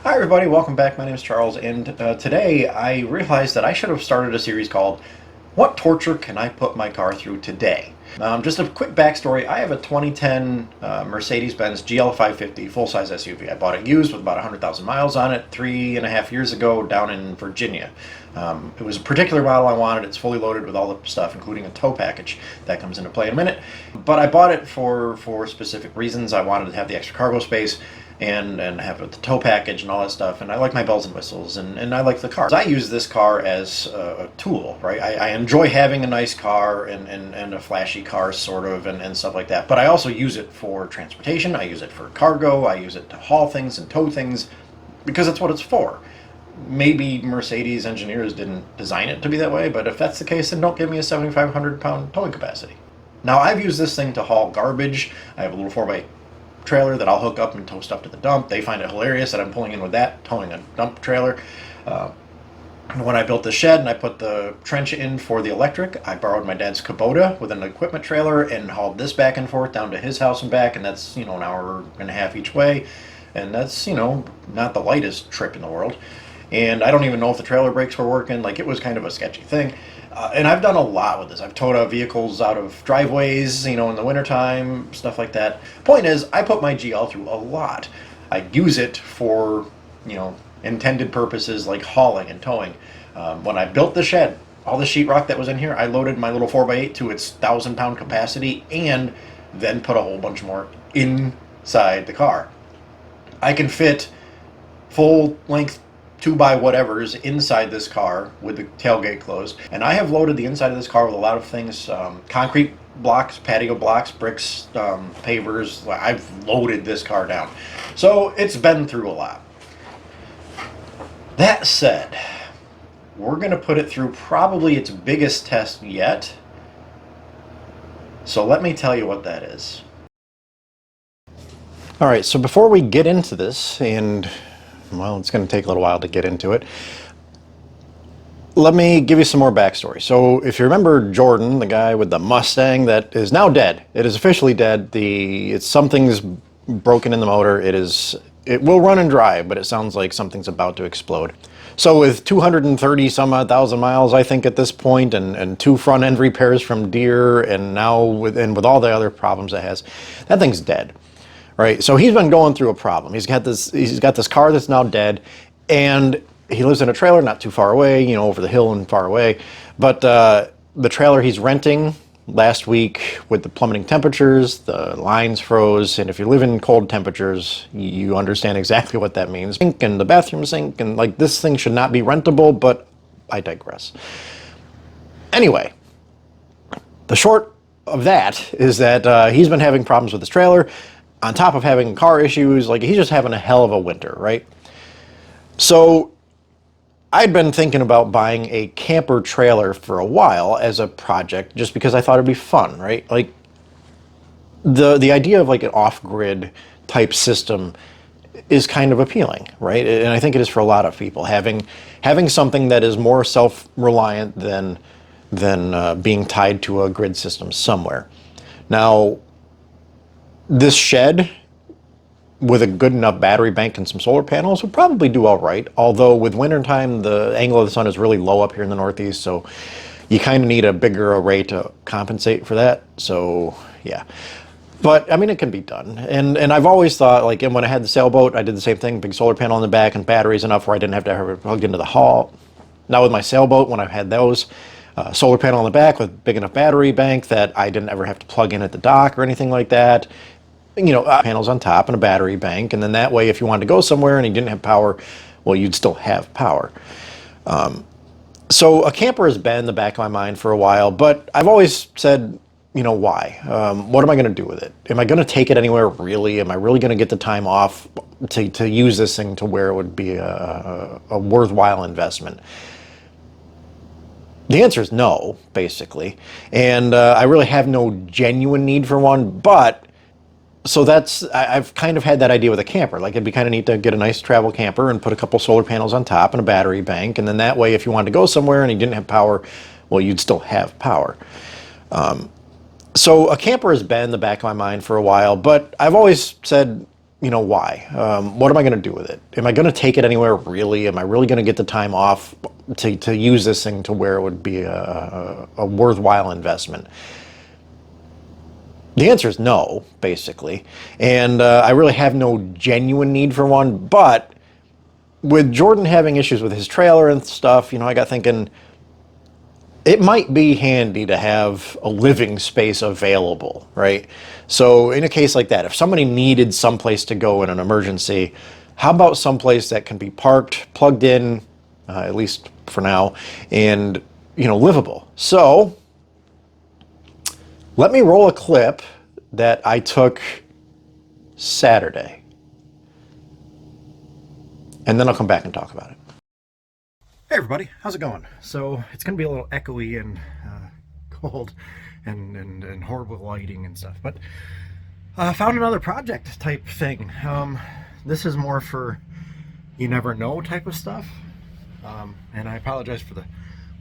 Hi everybody, welcome back. My name is Charles, and today I realized that I should have started a series called What Torture Can I Put My Car Through Today? Just a quick backstory. I have a 2010 Mercedes-Benz GL 550 full-size SUV. I bought it used with about 100,000 miles on it 3.5 years ago down in Virginia. It was a particular model I wanted. It's fully loaded with all the stuff, including a tow package. That comes into play in a minute. But I bought it for specific reasons. I wanted to have the extra cargo space and have the tow package and all that stuff, and I like my bells and whistles, and I like the car. I use this car as a tool, right? I enjoy having a nice car and a flashy car, sort of, and stuff like that, but I also use it for transportation. I use it for cargo. I use it to haul things and tow things, because that's what it's for. Maybe Mercedes engineers didn't design it to be that way, but if that's the case, then don't give me a 7,500 pound towing capacity. Now, I've used this thing to haul garbage. I have a little 4x trailer that I'll hook up and tow stuff to the dump. They find it hilarious that I'm pulling in with that, towing a dump trailer. When I built the shed and I put the trench in for the electric, I borrowed my dad's Kubota with an equipment trailer and hauled this back and forth down to his house and back, and that's, an hour and a half each way, and that's, not the lightest trip in the world. And I don't even know if the trailer brakes were working. Like, it was kind of a sketchy thing. And I've done a lot with this. I've towed out vehicles out of driveways, in the wintertime, stuff like that. Point is, I put my GL through a lot. I use it for, intended purposes like hauling and towing. When I built the shed, all the sheetrock that was in here, I loaded my little 4x8 to its 1,000-pound capacity and then put a whole bunch more inside the car. I can fit full-length 2x-whatevers inside this car with the tailgate closed, and I have loaded the inside of this car with a lot of things, concrete blocks, patio blocks, bricks, pavers. I've loaded this car down, so it's been through a lot. That said, we're going to put it through probably its biggest test yet, so let me tell you what that is. Alright, so before we get into this, and well, it's going to take a little while to get into it, let me give you some more backstory. So if you remember Jordan, the guy with the Mustang that is now dead, it is officially dead. Something's broken in the motor. It will run and drive, but it sounds like something's about to explode. So with 230 some odd thousand miles, I think, at this point, and 2 front end repairs from Deere, and now with all the other problems it has, that thing's dead. Right, so he's been going through a problem. He's got this car that's now dead, and he lives in a trailer not too far away, over the hill and far away. But the trailer he's renting last week, with the plummeting temperatures, the lines froze, and if you live in cold temperatures, you understand exactly what that means. And the bathroom sink, and like, this thing should not be rentable, but I digress. Anyway, the short of that is that he's been having problems with his trailer, on top of having car issues. Like, he's just having a hell of a winter, right? So I'd been thinking about buying a camper trailer for a while as a project, just because I thought it'd be fun, right? Like, the idea of like an off-grid type system is kind of appealing, right? And I think it is for a lot of people, having something that is more self-reliant than being tied to a grid system somewhere. Now, this shed with a good enough battery bank and some solar panels would probably do all right, although with wintertime the angle of the sun is really low up here in the Northeast, so you kind of need a bigger array to compensate for that. So yeah, but I mean, it can be done. And I've always thought, like, and when I had the sailboat, I did the same thing, big solar panel on the back and batteries enough where I didn't have to have it plugged into the hull. Now with my sailboat, when I've had those, solar panel on the back with big enough battery bank that I didn't ever have to plug in at the dock or anything like that. Panels on top and a battery bank, and then that way, if you wanted to go somewhere and you didn't have power, well, you'd still have power. So a camper has been in the back of my mind for a while, but I've always said, why? What am I going to do with it? Am I going to take it anywhere, really? Am I really going to get the time off to use this thing to where it would be a worthwhile investment? The answer is no, basically, and I really have no genuine need for one, but so I've kind of had that idea with a camper. Like, it'd be kind of neat to get a nice travel camper and put a couple solar panels on top and a battery bank, and then that way, if you wanted to go somewhere and you didn't have power, well, you'd still have power. So a camper has been in the back of my mind for a while, but I've always said, why? What am I going to do with it? Am I going to take it anywhere, really? Am I really going to get the time off to use this thing to where it would be a worthwhile investment? The answer is no, basically. And I really have no genuine need for one. But with Jordan having issues with his trailer and stuff, I got thinking it might be handy to have a living space available, right? So in a case like that, if somebody needed someplace to go in an emergency, how about someplace that can be parked, plugged in, at least for now, and, livable? So let me roll a clip that I took Saturday, and then I'll come back and talk about it. Hey everybody, how's it going? So it's going to be a little echoey and cold and horrible lighting and stuff, but I found another project type thing. This is more for you never know type of stuff, and I apologize for the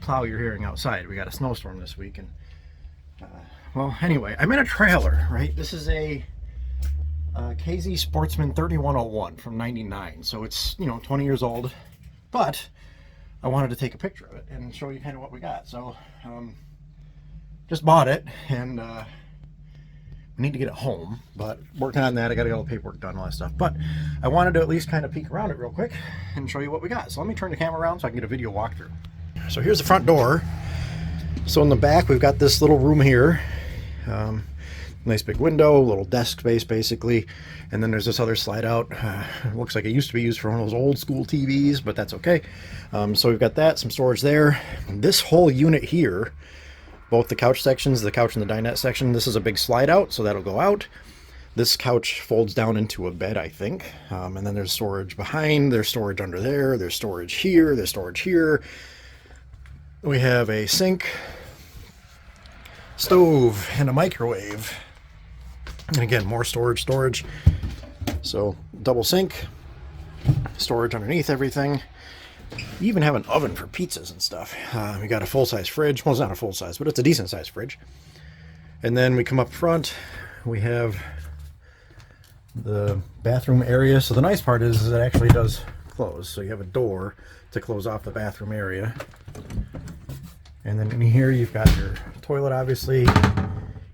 plow you're hearing outside. We got a snowstorm this week, and well, anyway, I'm in a trailer, right? This is a K-Z Sportsmen 3101 from '99, so it's 20 years old, but I wanted to take a picture of it and show you kind of what we got. So just bought it, and we need to get it home, but working on that. I got to get all the paperwork done, all that stuff, but I wanted to at least kind of peek around it real quick and show you what we got. So let me turn the camera around so I can get a video walkthrough. So here's the front door. So in the back we've got this little room here, nice big window, little desk space basically, and then there's this other slide out. Looks like it used to be used for one of those old school TVs, but that's okay. So we've got that, some storage there. This whole unit here, both the couch sections, the couch and the dinette section, this is a big slide out, so that'll go out. This couch folds down into a bed, I think, and then there's storage behind, there's storage under there, there's storage here, there's storage here. We have a sink, stove, and a microwave. And again, more storage. So double sink, storage underneath everything. You even have an oven for pizzas and stuff. We got a full-size fridge. Well, it's not a full-size, but it's a decent-sized fridge. And then we come up front. We have the bathroom area. So the nice part is it actually does close. So you have a door to close off the bathroom area. And then in here you've got your toilet, obviously.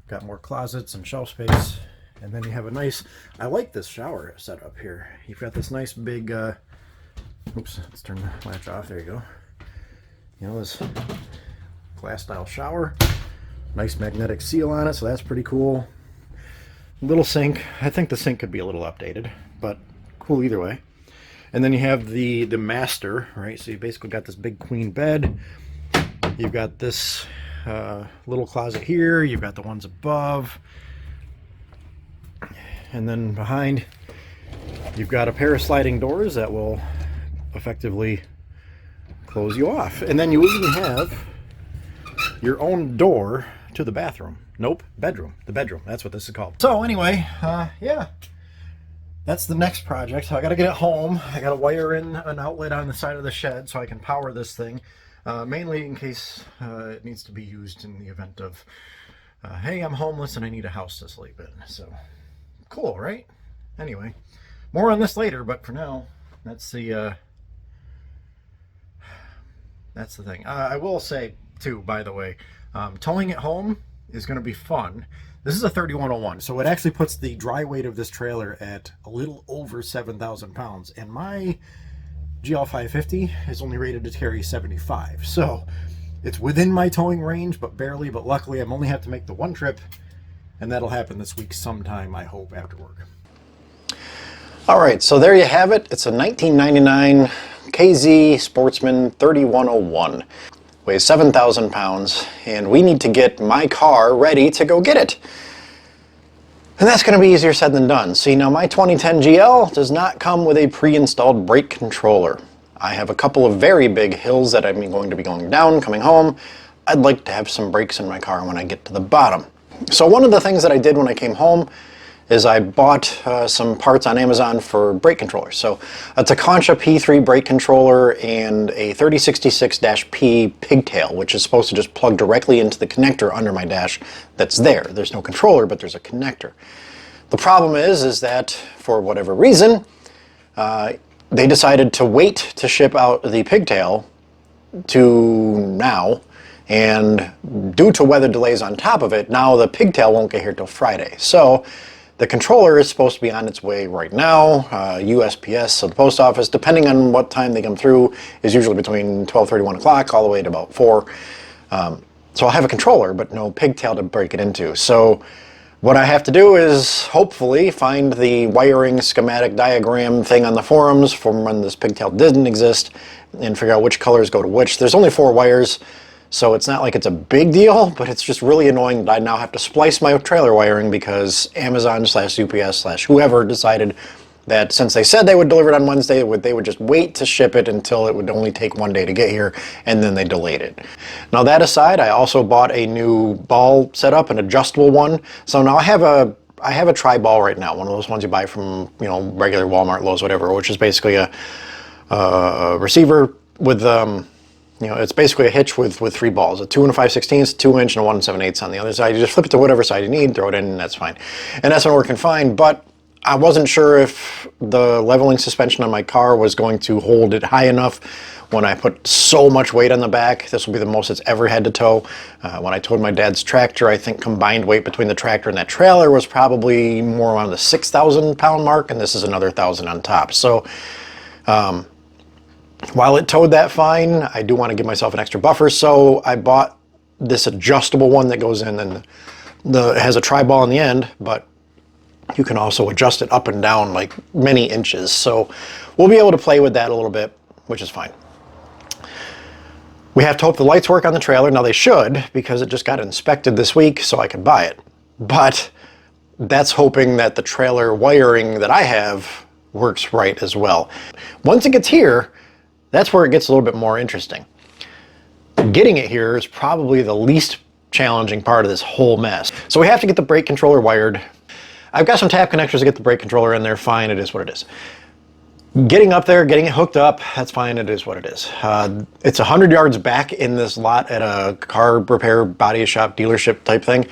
Got more closets and shelf space. And then you have a nice, I like this shower setup here. You've got this nice big, oops, let's turn the latch off. There you go. This glass style shower. Nice magnetic seal on it, so that's pretty cool. Little sink. I think the sink could be a little updated, but cool either way. And then you have the master, right? So you basically got this big queen bed. You've got this little closet here. You've got the ones above. And then behind, you've got a pair of sliding doors that will effectively close you off. And then you even have your own door to the bathroom. Nope, bedroom. The bedroom. That's what this is called. So anyway, yeah. That's the next project. So I got to get it home. I got to wire in an outlet on the side of the shed so I can power this thing. Mainly in case it needs to be used in the event of, hey, I'm homeless and I need a house to sleep in. So, cool, right? Anyway, more on this later, but for now, that's the thing. I will say, too, by the way, towing it home is going to be fun. This is a 3101, so it actually puts the dry weight of this trailer at a little over 7,000 pounds, and my GL 550 is only rated to carry 75, so it's within my towing range, but barely. But luckily I'm only have to make the one trip, and that'll happen this week sometime, I hope, after work. All right, so there you have it. It's a 1999 K-Z Sportsman 3101. Weighs 7,000 pounds, and we need to get my car ready to go get it. And that's going to be easier said than done. See, now my 2010 GL does not come with a pre-installed brake controller. I have a couple of very big hills that I'm going to be going down, coming home. I'd like to have some brakes in my car when I get to the bottom. So one of the things that I did when I came home is I bought some parts on Amazon for brake controllers. So it's a Concha P3 brake controller and a 3066-P pigtail, which is supposed to just plug directly into the connector under my dash that's there. There's no controller, but there's a connector. The problem is that for whatever reason, they decided to wait to ship out the pigtail to now, and due to weather delays on top of it, now the pigtail won't get here till Friday. So the controller is supposed to be on its way right now. USPS, so the post office, depending on what time they come through, is usually between 12:30, 1 o'clock, all the way to about 4. So I'll have a controller, but no pigtail to break it into. So what I have to do is hopefully find the wiring schematic diagram thing on the forums from when this pigtail didn't exist and figure out which colors go to which. There's only 4 wires, so it's not like it's a big deal, but it's just really annoying that I now have to splice my trailer wiring because Amazon/UPS/whoever decided that since they said they would deliver it on Wednesday, they would just wait to ship it until it would only take 1 day to get here, and then they delayed it. Now that aside, I also bought a new ball setup, an adjustable one. So now I have a tri-ball right now, one of those ones you buy from, you know, regular Walmart, Lowe's, whatever, which is basically a receiver with, you know, it's basically a hitch with 3 balls, a 2 5/16, 2 inch, and a 1 7/8 on the other side. You just flip it to whatever side you need, throw it in, and that's fine. And that's been working fine, but I wasn't sure if the leveling suspension on my car was going to hold it high enough when I put so much weight on the back. This will be the most it's ever had to tow. When I towed my dad's tractor, I think combined weight between the tractor and that trailer was probably more around the 6,000 pound mark, and this is another 1,000 on top. So while it towed that fine, I do want to give myself an extra buffer, so I bought this adjustable one that goes in, and it has a tri-ball in the end, but you can also adjust it up and down like many inches. So we'll be able to play with that a little bit, which is fine. We have to hope the lights work on the trailer. Now they should, because it just got inspected this week, so I could buy it. But that's hoping that the trailer wiring that I have works right as well. Once it gets here, that's where it gets a little bit more interesting. Getting it here is probably the least challenging part of this whole mess. So we have to get the brake controller wired. I've got some tap connectors to get the brake controller in there, fine, it is what it is. Getting up there, getting it hooked up, that's fine, it is what it is. It's 100 yards back in this lot at a car repair body shop dealership type thing.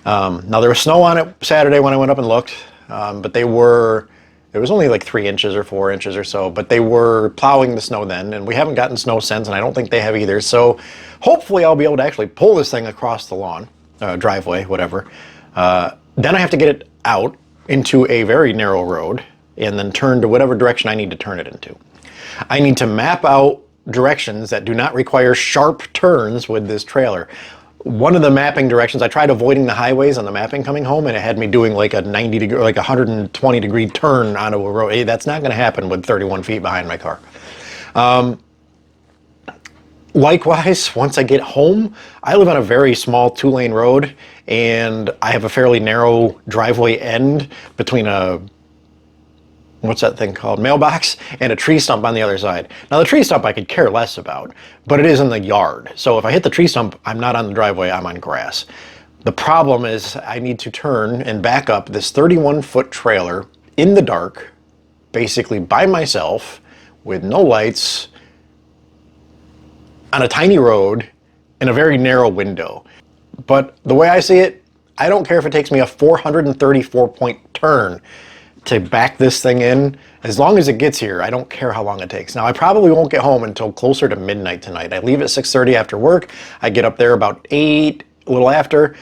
Now there was snow on it Saturday when I went up and looked, but it was only like 3 inches or 4 inches or so, but they were plowing the snow then, and we haven't gotten snow since, and I don't think they have either. So hopefully I'll be able to actually pull this thing across the lawn, driveway, whatever. Then I have to get it out into a very narrow road and then turn to whatever direction I need to turn it into. I need to map out directions that do not require sharp turns with this trailer. One of the mapping directions, I tried avoiding the highways on the mapping coming home, and it had me doing like a 90 degree, like 120 degree turn onto a road. Hey, that's not going to happen with 31 feet behind my car. Likewise, once I get home, I live on a very small 2-lane road, and I have a fairly narrow driveway end between a, what's that thing called, mailbox, and a tree stump on the other side. Now the tree stump I could care less about, but it is in the yard. So if I hit the tree stump, I'm not on the driveway, I'm on grass. The problem is I need to turn and back up this 31-foot trailer in the dark, basically by myself, with no lights, on a tiny road in a very narrow window. But the way I see it, I don't care if it takes me a 434-point turn to back this thing in. As long as it gets here, I don't care how long it takes. Now, I probably won't get home until closer to midnight tonight. I leave at 6:30 after work. I get up there about 8, a little after.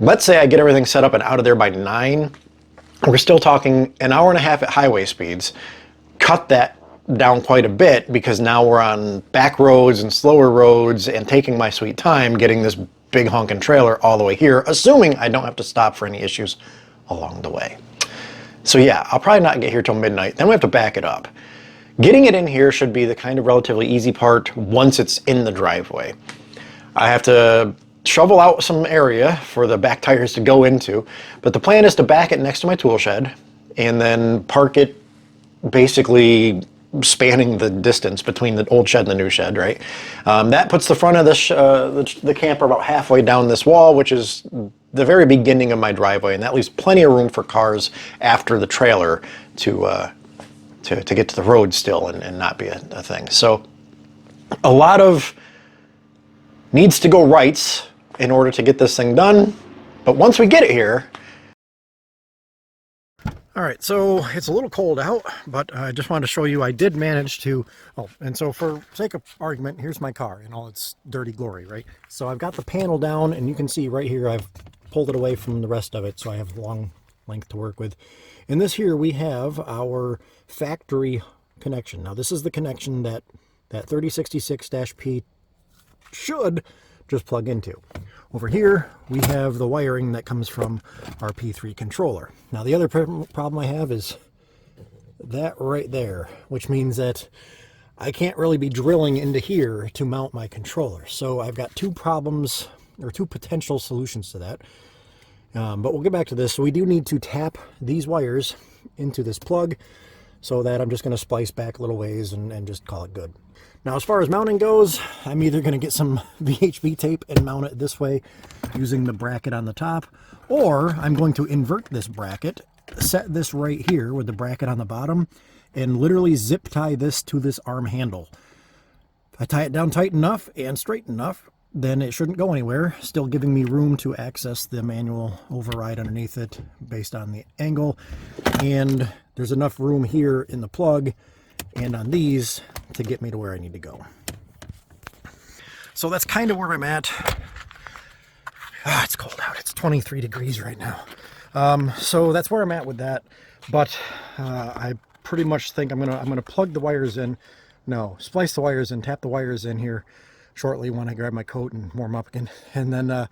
Let's say I get everything set up and out of there by 9. We're still talking an hour and a half at highway speeds. Cut that down quite a bit, because now we're on back roads and slower roads and taking my sweet time getting this big honking trailer all the way here, assuming I don't have to stop for any issues along the way. So yeah, I'll probably not get here till midnight. Then we have to back it up. Getting it in here should be the kind of relatively easy part once it's in the driveway. I have to shovel out some area for the back tires to go into, but the plan is to back it next to my tool shed and then park it basically spanning the distance between the old shed and the new shed, right? That puts the front of the camper about halfway down this wall, which is the very beginning of my driveway, and that leaves plenty of room for cars after the trailer to get to the road still and not be a thing. So a lot of needs to go rights in order to get this thing done, but once we get it here, All right, so it's a little cold out, but I just wanted to show you I did manage to, oh, and so for sake of argument, here's my car in all its dirty glory, right? So I've got the panel down, and you can see right here I've pulled it away from the rest of it, so I have a long length to work with. In this here, we have our factory connection. Now, this is the connection that 3066-P should just plug into. Over here, we have the wiring that comes from our P3 controller. Now, the other problem I have is that right there, which means that I can't really be drilling into here to mount my controller. So I've got two problems, or two potential solutions to that. But we'll get back to this. So we do need to tap these wires into this plug, so that I'm just going to splice back a little ways and just call it good. Now, as far as mounting goes, I'm either going to get some VHB tape and mount it this way using the bracket on the top, or I'm going to invert this bracket, set this right here with the bracket on the bottom, and literally zip tie this to this arm handle. If I tie it down tight enough and straight enough, then it shouldn't go anywhere, still giving me room to access the manual override underneath it based on the angle. And there's enough room here in the plug and on these to get me to where I need to go. So that's kind of where I'm at. It's cold out. It's 23 degrees right now. So that's where I'm at with that. But I pretty much think I'm gonna plug the wires in. No, splice the wires in, tap the wires in here shortly when I grab my coat and warm up again. And then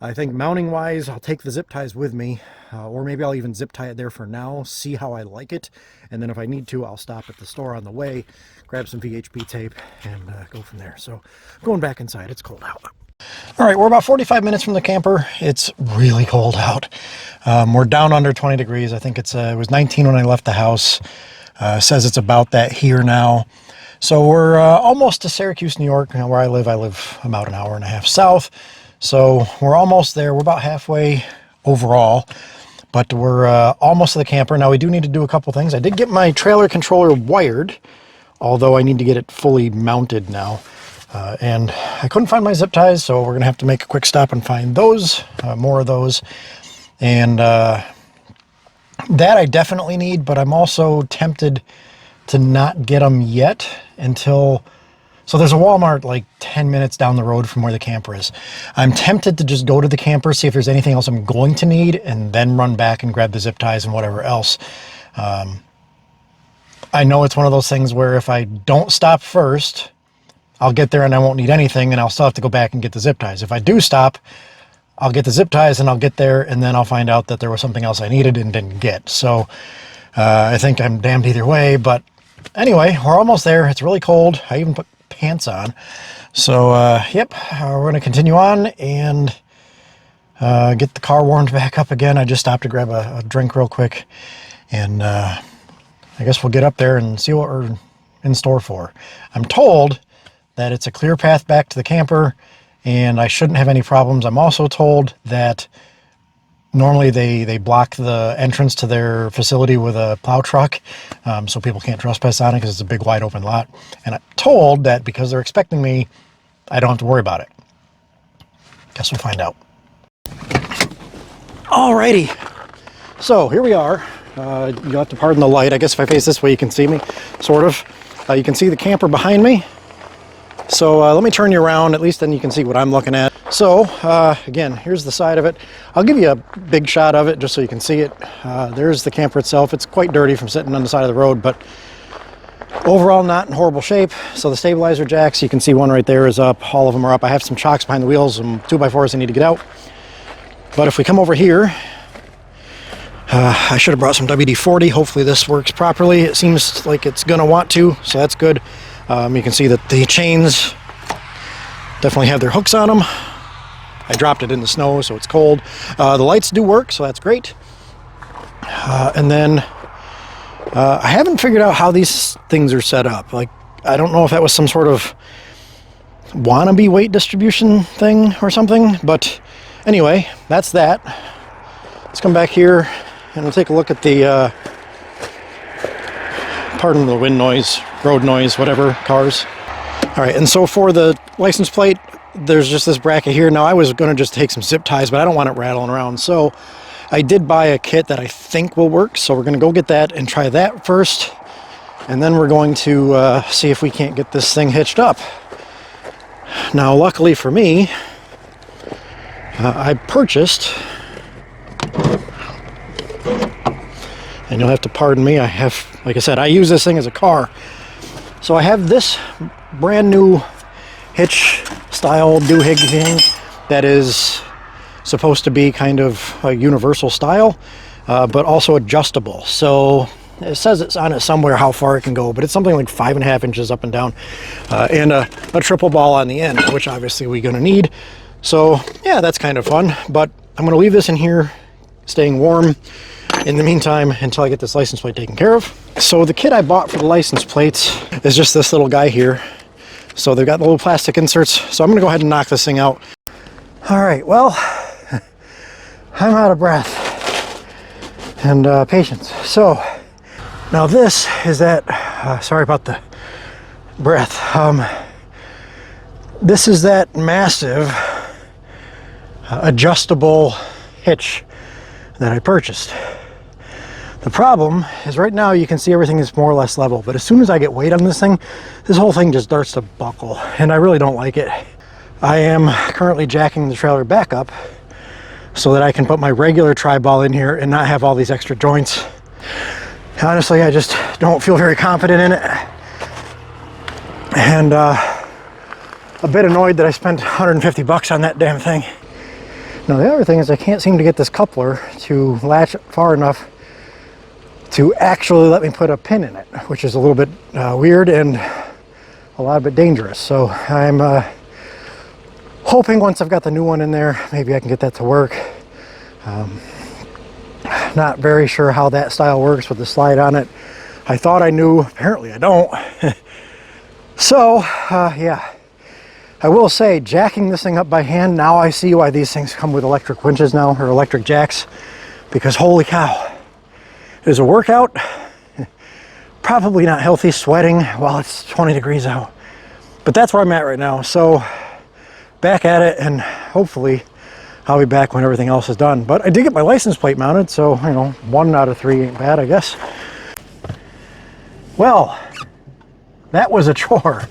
I think mounting wise, I'll take the zip ties with me, or maybe I'll even zip tie it there for now, see how I like it. And then if I need to, I'll stop at the store on the way, grab some VHB tape, and go from there. So going back inside, it's cold out. All right, we're about 45 minutes from the camper. It's really cold out. We're down under 20 degrees. I think it was 19 when I left the house. Says it's about that here now. So we're almost to Syracuse, New York. Now, where I live about an hour and a half south. So we're almost there. We're about halfway overall, but we're almost to the camper. Now, we do need to do a couple things. I did get my trailer controller wired, although I need to get it fully mounted now. And I couldn't find my zip ties, so we're going to have to make a quick stop and find those, more of those. And that I definitely need, but I'm also tempted to not get them yet until... So there's a Walmart like 10 minutes down the road from where the camper is. I'm tempted to just go to the camper, see if there's anything else I'm going to need, and then run back and grab the zip ties and whatever else. I know it's one of those things where if I don't stop first, I'll get there and I won't need anything, and I'll still have to go back and get the zip ties. If I do stop, I'll get the zip ties and I'll get there, and then I'll find out that there was something else I needed and didn't get. So I think I'm damned either way, but anyway, we're almost there. It's really cold. I even put pants on. So, yep, we're going to continue on and get the car warmed back up again. I just stopped to grab a drink real quick, and I guess we'll get up there and see what we're in store for. I'm told that it's a clear path back to the camper, and I shouldn't have any problems. I'm also told that normally they block the entrance to their facility with a plow truck, so people can't trespass on it because it's a big wide open lot. And I'm told that because they're expecting me, I don't have to worry about it. Guess we'll find out. Alrighty, so here we are. You'll have to pardon the light. I guess if I face this way you can see me, sort of. You can see the camper behind me. So let me turn you around, at least then you can see what I'm looking at. So again, here's the side of it. I'll give you a big shot of it just so you can see it. There's the camper itself. It's quite dirty from sitting on the side of the road, but overall not in horrible shape. So the stabilizer jacks, you can see one right there is up. All of them are up. I have some chocks behind the wheels, some 2x4s I need to get out. But if we come over here, I should have brought some WD-40. Hopefully this works properly. It seems like it's going to want to, so that's good. You can see that the chains definitely have their hooks on them. I dropped it in the snow, so it's cold. The lights do work, so that's great. And then I haven't figured out how these things are set up. Like, I don't know if that was some sort of wannabe weight distribution thing or something, but anyway, that's that. Let's come back here and we'll take a look at the pardon the wind noise, road noise, whatever, cars. All right, and so for the license plate, there's just this bracket here. Now, I was going to just take some zip ties, but I don't want it rattling around. So I did buy a kit that I think will work, so we're going to go get that and try that first, and then we're going to see if we can't get this thing hitched up. Now, luckily for me, I purchased, and you'll have to pardon me, I have, like I said, I use this thing as a car. So I have this brand new hitch style doohickey thing that is supposed to be kind of a universal style, but also adjustable. So it says it's on it somewhere how far it can go, but it's something like 5.5 inches up and down, and a triple ball on the end, which obviously we're going to need. So yeah, that's kind of fun, but I'm going to leave this in here staying warm in the meantime until I get this license plate taken care of. So the kit I bought for the license plates is just this little guy here. So they've got the little plastic inserts, so I'm going to go ahead and knock this thing out. All right, well, I'm out of breath and patience. So now this is that, sorry about the breath. This is that massive adjustable hitch that I purchased. The problem is right now you can see everything is more or less level, but as soon as I get weight on this whole thing just starts to buckle, and I really don't like it. I am currently jacking the trailer back up so that I can put my regular tri-ball in here and not have all these extra joints. Honestly, I just don't feel very confident in it. And a bit annoyed that I spent 150 bucks on that damn thing. Now the other thing is I can't seem to get this coupler to latch far enough to actually let me put a pin in it, which is a little bit weird and a lot bit dangerous. So I'm hoping once I've got the new one in there, maybe I can get that to work. Not very sure how that style works with the slide on it. I thought I knew, apparently I don't. So yeah, I will say jacking this thing up by hand, now I see why these things come with electric winches now, or electric jacks, because holy cow, it is a workout. Probably not healthy sweating while it's 20 degrees out, but that's where I'm at right now. So back at it, and hopefully I'll be back when everything else is done. But I did get my license plate mounted, so you know, 1 out of 3 ain't bad, I guess. Well, that was a chore.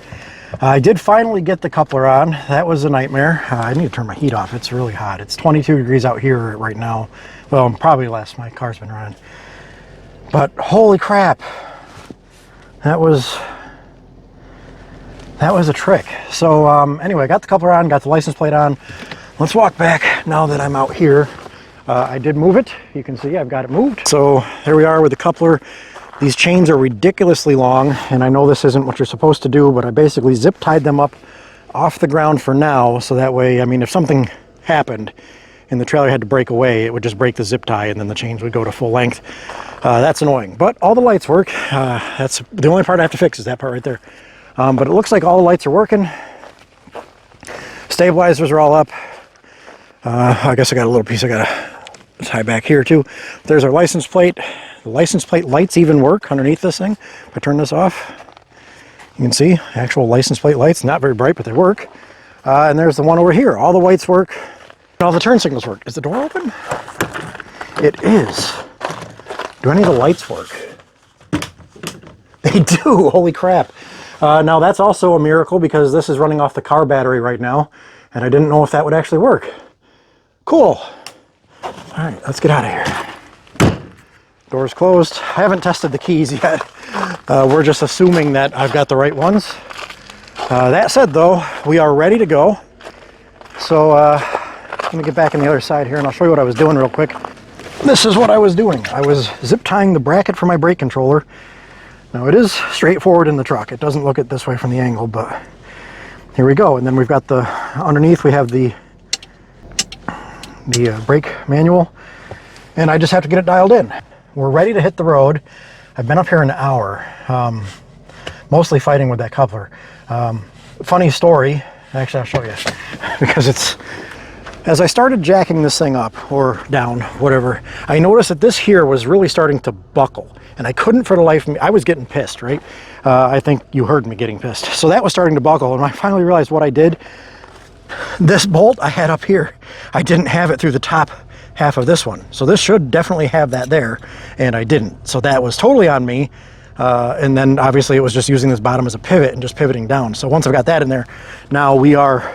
I did finally get the coupler on. That was a nightmare. I need to turn my heat off. It's really hot. It's 22 degrees out here right now. Well, probably less. My car's been running. But holy crap, that was a trick. So anyway, I got the coupler on, got the license plate on. Let's walk back now that I'm out here. I did move it. You can see I've got it moved. So there we are with the coupler. These chains are ridiculously long, and I know this isn't what you're supposed to do, but I basically zip tied them up off the ground for now, so that way, I mean, if something happened and the trailer had to break away, it would just break the zip tie and then the chains would go to full length. That's annoying, but all the lights work. That's the only part I have to fix, is that part right there. But it looks like all the lights are working. Stabilizers are all up. I guess I got a little piece I gotta tie back here too. There's our license plate. The license plate lights even work underneath this thing. If I turn this off, you can see actual license plate lights, not very bright, but they work. And there's the one over here. All the lights work. All the turn signals work. Is the door open? It is. Do any of the lights work? They do. Holy crap. Now that's also a miracle because this is running off the car battery right now, and I didn't know if that would actually work. Cool. All right, let's get out of here. Door's closed. I haven't tested the keys yet. We're just assuming that I've got the right ones. That said though, we are ready to go. So let me get back on the other side here and I'll show you what I was doing real quick. This is what I was doing. I was zip tying the bracket for my brake controller. Now it is straightforward in the truck. It doesn't look it this way from the angle, but here we go. And then we've got the, underneath we have the brake manual, and I just have to get it dialed in. We're ready to hit the road. I've been up here an hour, mostly fighting with that coupler. Funny story, actually I'll show you, because it's, as I started jacking this thing up, or down, whatever, I noticed that this here was really starting to buckle, and I couldn't for the life of me, I was getting pissed, right? I think you heard me getting pissed. So that was starting to buckle, and I finally realized what I did. This bolt I had up here, I didn't have it through the top half of this one. So this should definitely have that there, and I didn't. So that was totally on me. And then obviously it was just using this bottom as a pivot and just pivoting down. So once I've got that in there, now we are,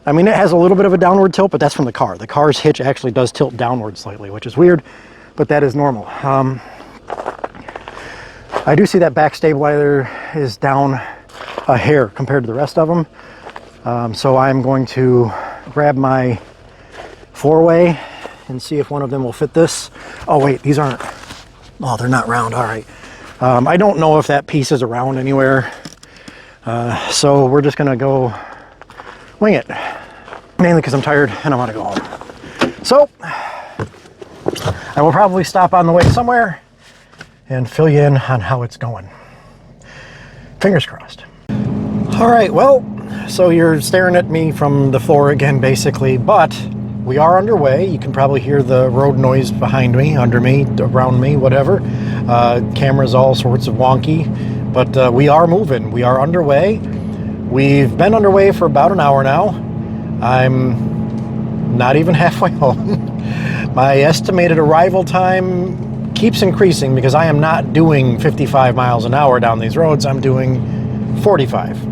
I mean, it has a little bit of a downward tilt, but that's from the car. The car's hitch actually does tilt downward slightly, which is weird, but that is normal. I do see that back stabilizer is down a hair compared to the rest of them. So I'm going to grab my 4-way and see if one of them will fit this. Oh wait, these aren't, oh, they're not round, all right. I don't know if that piece is around anywhere. So we're just gonna go wing it. Mainly because I'm tired and I wanna go home. So, I will probably stop on the way somewhere and fill you in on how it's going. Fingers crossed. All right, well, so you're staring at me from the floor again, basically, but we are underway. You can probably hear the road noise behind me, under me, around me, whatever. Camera's all sorts of wonky, but we are moving. We are underway. We've been underway for about an hour now. I'm not even halfway home. My estimated arrival time keeps increasing because I am not doing 55 miles an hour down these roads. I'm doing 45.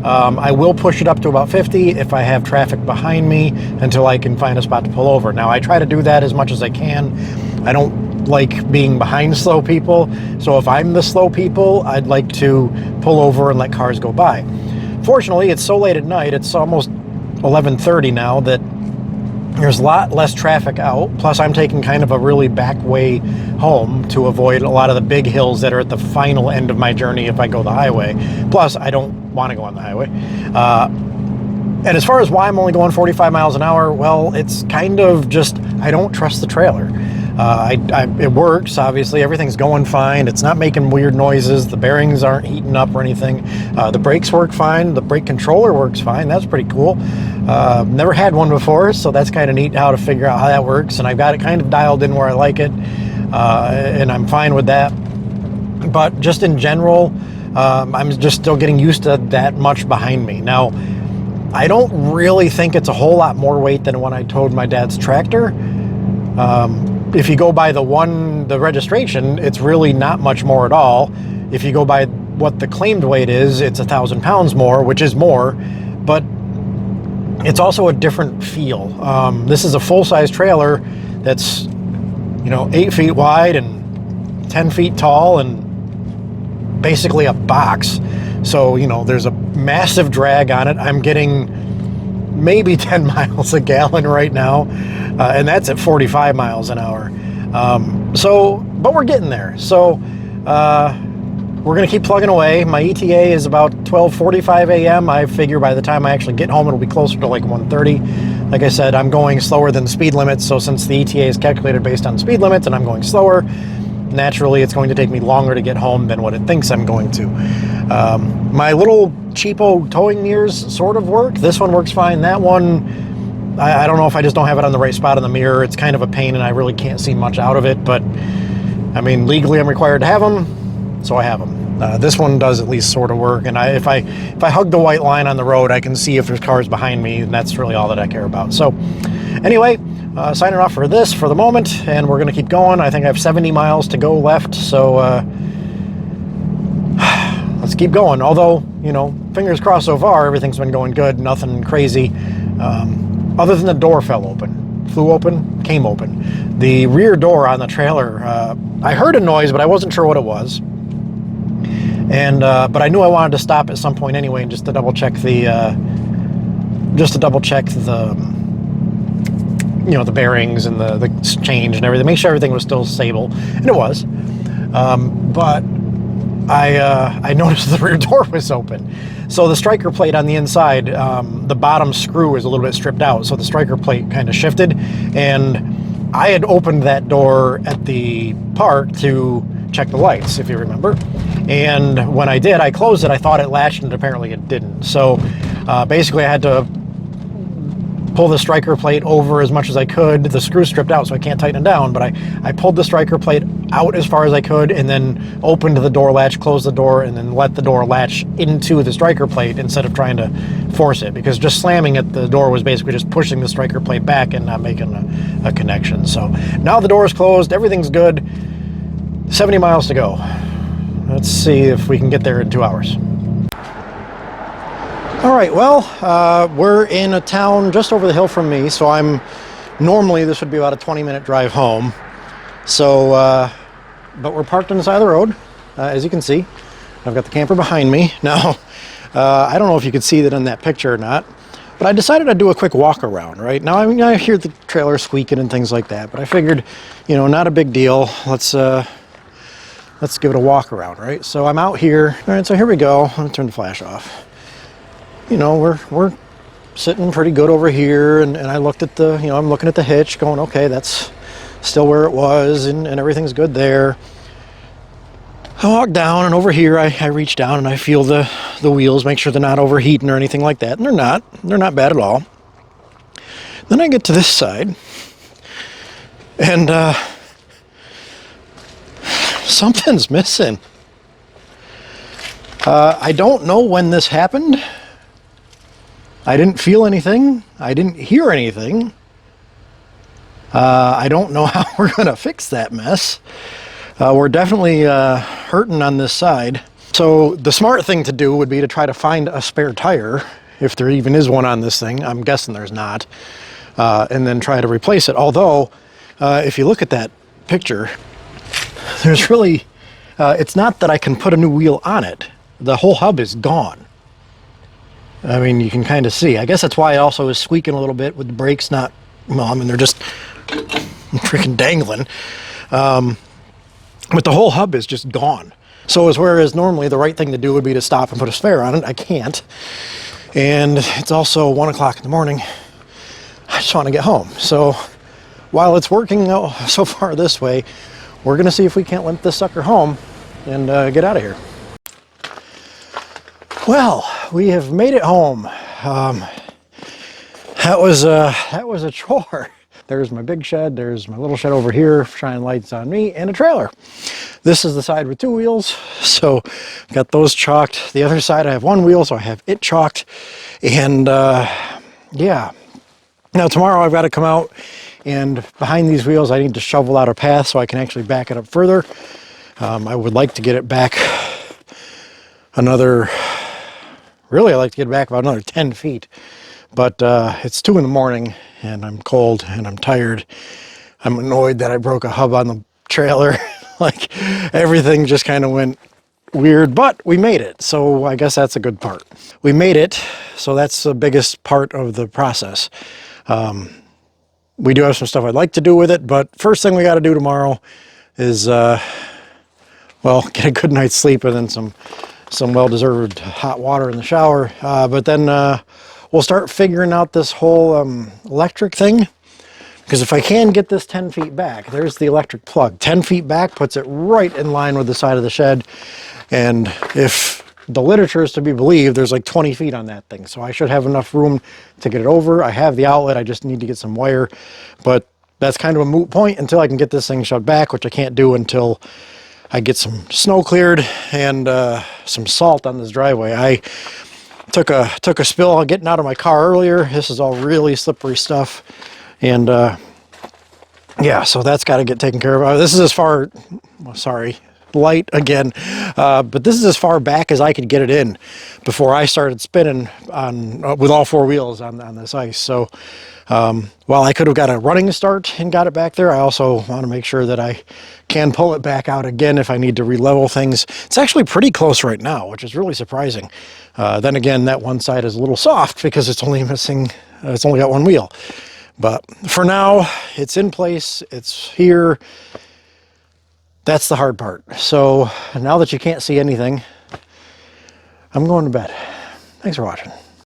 I will push it up to about 50 if I have traffic behind me until I can find a spot to pull over. Now, I try to do that as much as I can. I don't like being behind slow people, so if I'm the slow people, I'd like to pull over and let cars go by. Fortunately, it's so late at night, it's almost 11:30 now, that there's a lot less traffic out. Plus, I'm taking kind of a really back way home to avoid a lot of the big hills that are at the final end of my journey if I go the highway. Plus, I don't want to go on the highway. And as far as why I'm only going 45 miles an hour, well, it's kind of just, I don't trust the trailer. It works, obviously, everything's going fine. It's not making weird noises. The bearings aren't heating up or anything. The brakes work fine. The brake controller works fine. That's pretty cool. Never had one before, so that's kind of neat how to figure out how that works. And I've got it kind of dialed in where I like it, and I'm fine with that. But just in general, I'm just still getting used to that much behind me. Now, I don't really think it's a whole lot more weight than when I towed my dad's tractor. If you go by the registration, it's really not much more at all. If you go by what the claimed weight is, it's 1,000 pounds more, which is more, but it's also a different feel. This is a full-size trailer that's, 8 feet wide and 10 feet tall and basically a box. So, there's a massive drag on it. I'm getting maybe 10 miles a gallon right now, and that's at 45 miles an hour. But we're getting there. So we're going to keep plugging away. My ETA is about 12:45 a.m. I figure by the time I actually get home, it'll be closer to like 1:30. Like I said, I'm going slower than the speed limit, so since the ETA is calculated based on speed limits and I'm going slower, naturally it's going to take me longer to get home than what it thinks I'm going to. My little cheapo towing mirrors sort of work. This one works fine. That one, I don't know if I just don't have it on the right spot in the mirror. It's kind of a pain and I really can't see much out of it, but I mean, legally I'm required to have them, so I have them. This one does at least sort of work, and if I hug the white line on the road, I can see if there's cars behind me, and that's really all that I care about. So anyway, signing off for this for the moment, and we're going to keep going. I think I have 70 miles to go left, so let's keep going. Although, fingers crossed so far, everything's been going good, nothing crazy, other than the door fell open. Flew open, came open. The rear door on the trailer, I heard a noise, but I wasn't sure what it was. And but I knew I wanted to stop at some point anyway, and just to double check the the bearings and the change and everything, make sure everything was still stable, and it was. But I noticed the rear door was open. So the striker plate on the inside, the bottom screw is a little bit stripped out, so the striker plate kind of shifted, and I had opened that door at the park to check the lights, if you remember. And when I did, I closed it. I thought it latched, and apparently it didn't. So basically I had to pull the striker plate over as much as I could. The screw stripped out, so I can't tighten it down, but I pulled the striker plate out as far as I could, and then opened the door latch, closed the door, and then let the door latch into the striker plate instead of trying to force it, because just slamming at the door was basically just pushing the striker plate back and not making a connection. So now the door is closed, everything's good. 70 miles to go. Let's see if we can get there in 2 hours. All right, well, we're in a town just over the hill from me, so normally this would be about a 20-minute drive home. So, but we're parked on the side of the road, as you can see. I've got the camper behind me. Now, I don't know if you could see that in that picture or not, but I decided I'd do a quick walk around, right? Now, I mean, I hear the trailer squeaking and things like that, but I figured, you know, not a big deal. Let's give it a walk around, right? So I'm out here. All right, so here we go. I'm gonna turn the flash off. You know, we're sitting pretty good over here, and I looked at the, you know, I'm looking at the hitch going, okay, that's still where it was, and everything's good there. I walk down, and over here I reach down and I feel the wheels, make sure they're not overheating or anything like that, and they're not bad at all. Then I get to this side, and something's missing. I don't know when this happened. I didn't feel anything. I didn't hear anything. I don't know how we're going to fix that mess. We're definitely hurting on this side. So the smart thing to do would be to try to find a spare tire, if there even is one on this thing. I'm guessing there's not. And then try to replace it. Although, if you look at that picture, there's really, it's not that I can put a new wheel on it. The whole hub is gone. I mean, you can kind of see. I guess that's why it also is squeaking a little bit with the brakes not, well, I mean, they're just freaking dangling. But the whole hub is just gone. So as whereas normally the right thing to do would be to stop and put a spare on it, I can't. And it's also 1 o'clock in the morning. I just want to get home. So while it's working so far this way, we're going to see if we can't limp this sucker home and get out of here. Well, we have made it home. That was a chore. There's my big shed, there's my little shed over here, shining lights on me, and a trailer. This is the side with 2 wheels, so I've got those chalked. The other side I have 1 wheel, so I have it chalked. And yeah, now tomorrow I've got to come out, and behind these wheels I need to shovel out a path so I can actually back it up further. I would like to get it back another, really I'd like to get it back about another 10 feet. But it's 2 in the morning, and I'm cold, and I'm tired. I'm annoyed that I broke a hub on the trailer. Like, everything just kind of went weird, but we made it, so I guess that's a good part. We made it, so that's the biggest part of the process. We do have some stuff I'd like to do with it, but first thing we got to do tomorrow is, well, get a good night's sleep and then some well-deserved hot water in the shower. But then we'll start figuring out this whole electric thing. Because if I can get this 10 feet back, there's the electric plug. 10 feet back puts it right in line with the side of the shed. And if the literature is to be believed, there's like 20 feet on that thing. So I should have enough room to get it over. I have the outlet, I just need to get some wire. But that's kind of a moot point until I can get this thing shut back, which I can't do until I get some snow cleared and some salt on this driveway. I took a spill getting out of my car earlier. This is all really slippery stuff. And yeah, so that's got to get taken care of. This is as far, well, sorry, light again, but this is as far back as I could get it in before I started spinning on with all 4 wheels on this ice. So while I could have got a running start and got it back there, I also want to make sure that I can pull it back out again if I need to re-level things. It's actually pretty close right now, which is really surprising. Then again, that one side is a little soft because it's only missing, it's only got 1 wheel. But for now, it's in place, it's here. That's the hard part. So now that you can't see anything, I'm going to bed. Thanks for watching.